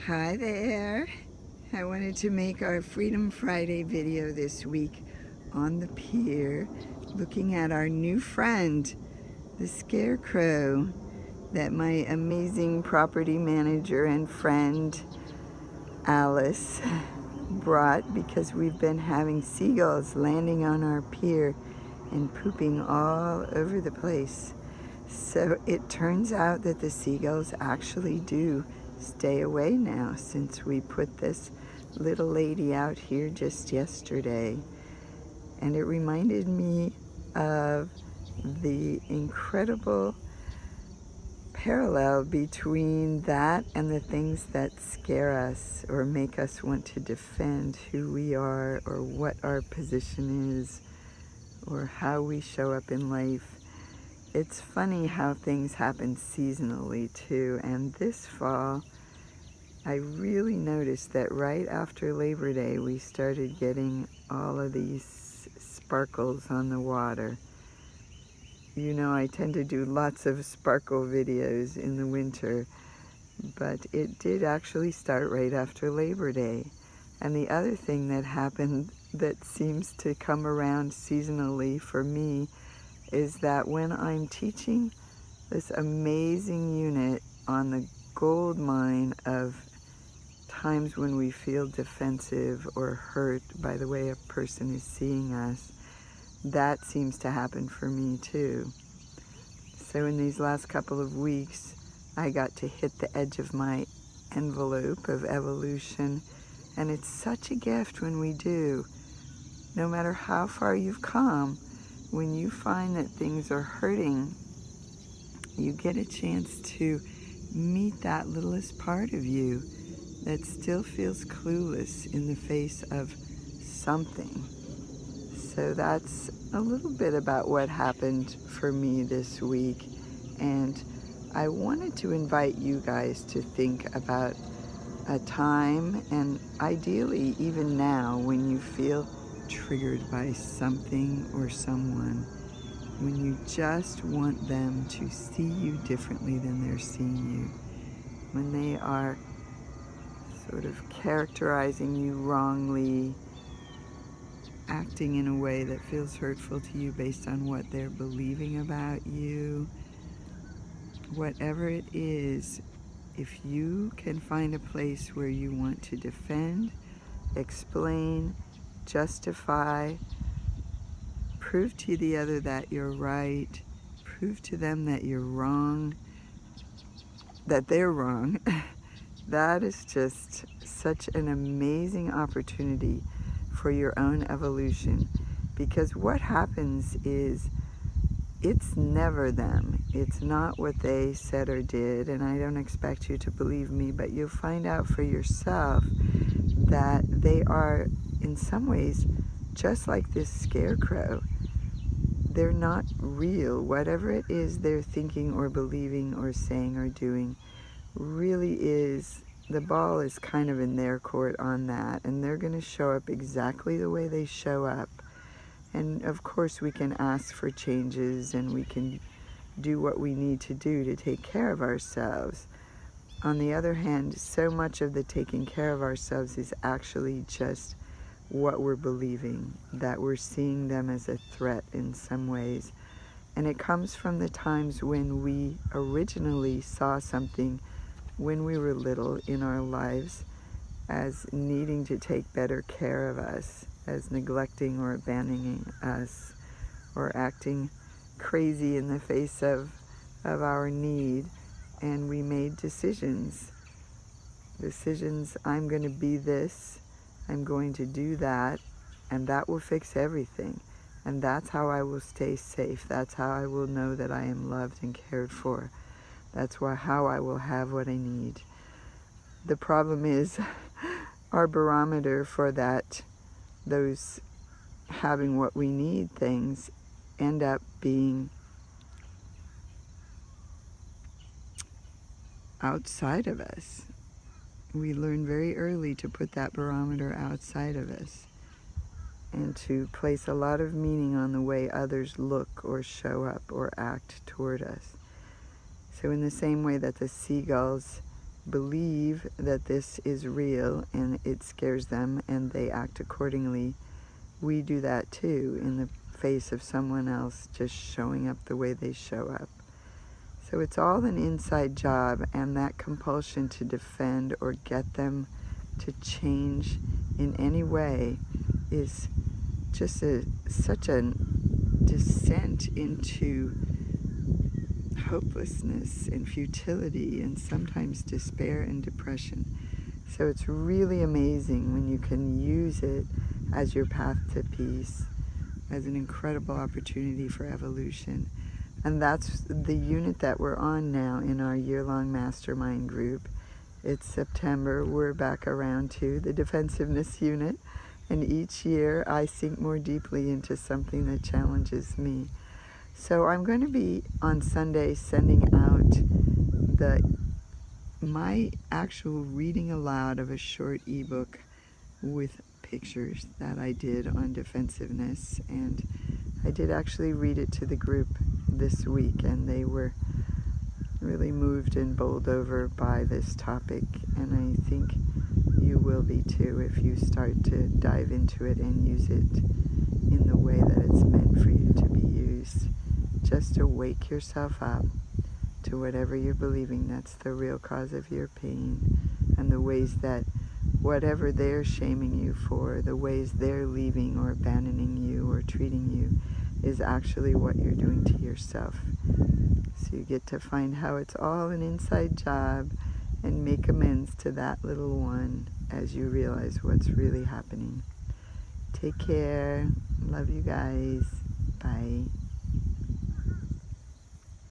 Hi there. I wanted to make our Freedom Friday video this week on the pier, looking at our new friend, the scarecrow, that my amazing property manager and friend Alice brought because we've been having seagulls landing on our pier and pooping all over the place. So it turns out that the seagulls actually do stay away now since we put this little lady out here just yesterday. And it reminded me of the incredible parallel between that and the things that scare us or make us want to defend who we are or what our position is or how we show up in life. It's funny how things happen seasonally too, and this fall I really noticed that right after Labor Day we started getting all of these sparkles on the water. You know, I tend to do lots of sparkle videos in the winter, but it did actually start right after Labor Day. And the other thing that happened that seems to come around seasonally for me is that when I'm teaching this amazing unit on the gold mine of times when we feel defensive or hurt by the way a person is seeing us, that seems to happen for me too. So in these last couple of weeks, I got to hit the edge of my envelope of evolution, and it's such a gift when we do. No matter how far you've come, when you find that things are hurting, you get a chance to meet that littlest part of you that still feels clueless in the face of something. So that's a little bit about what happened for me this week. And I wanted to invite you guys to think about a time, and ideally even now, when you feel triggered by something or someone, when you just want them to see you differently than they're seeing you, when they are sort of characterizing you wrongly, acting in a way that feels hurtful to you based on what they're believing about you. Whatever it is, if you can find a place where you want to defend, explain, justify, prove to the other that you're right, prove to them that you're wrong, that they're wrong, that is just such an amazing opportunity for your own evolution. Because what happens is, it's never them. It's not what they said or did, and I don't expect you to believe me, but you'll find out for yourself that they are, in some ways, just like this scarecrow. They're not real. Whatever it is they're thinking or believing or saying or doing really is, the ball is kind of in their court on that, and they're going to show up exactly the way they show up. And of course we can ask for changes and we can do what we need to do to take care of ourselves. On the other hand, so much of the taking care of ourselves is actually just what we're believing, that we're seeing them as a threat in some ways. And it comes from the times when we originally saw something when we were little in our lives as needing to take better care of us, as neglecting or abandoning us, or acting crazy in the face of our need. And we made decisions. I'm going to be this, I'm going to do that, and that will fix everything. And that's how I will stay safe. That's how I will know that I am loved and cared for. That's how I will have what I need. The problem is our barometer for that, those having what we need things, end up being outside of us. We learn very early to put that barometer outside of us and to place a lot of meaning on the way others look or show up or act toward us. So in the same way that the seagulls believe that this is real and it scares them and they act accordingly, we do that too in the face of someone else just showing up the way they show up. So it's all an inside job, and that compulsion to defend or get them to change in any way is just such a descent into hopelessness and futility and sometimes despair and depression. So it's really amazing when you can use it as your path to peace, as an incredible opportunity for evolution. And that's the unit that we're on now in our year-long mastermind group. It's September. We're back around to the defensiveness unit. And each year I sink more deeply into something that challenges me. So I'm going to be on Sunday sending out my actual reading aloud of a short ebook with pictures that I did on defensiveness. And I did actually read it to the group this week, and they were really moved and bowled over by this topic, and I think you will be too if you start to dive into it and use it in the way that it's meant for you to be used. Just to wake yourself up to whatever you're believing that's the real cause of your pain, and the ways that whatever they're shaming you for, the ways they're leaving or abandoning you or treating you, is actually what you're doing to yourself. So you get to find how it's all an inside job and make amends to that little one as you realize what's really happening. Take care. Love you guys. Bye.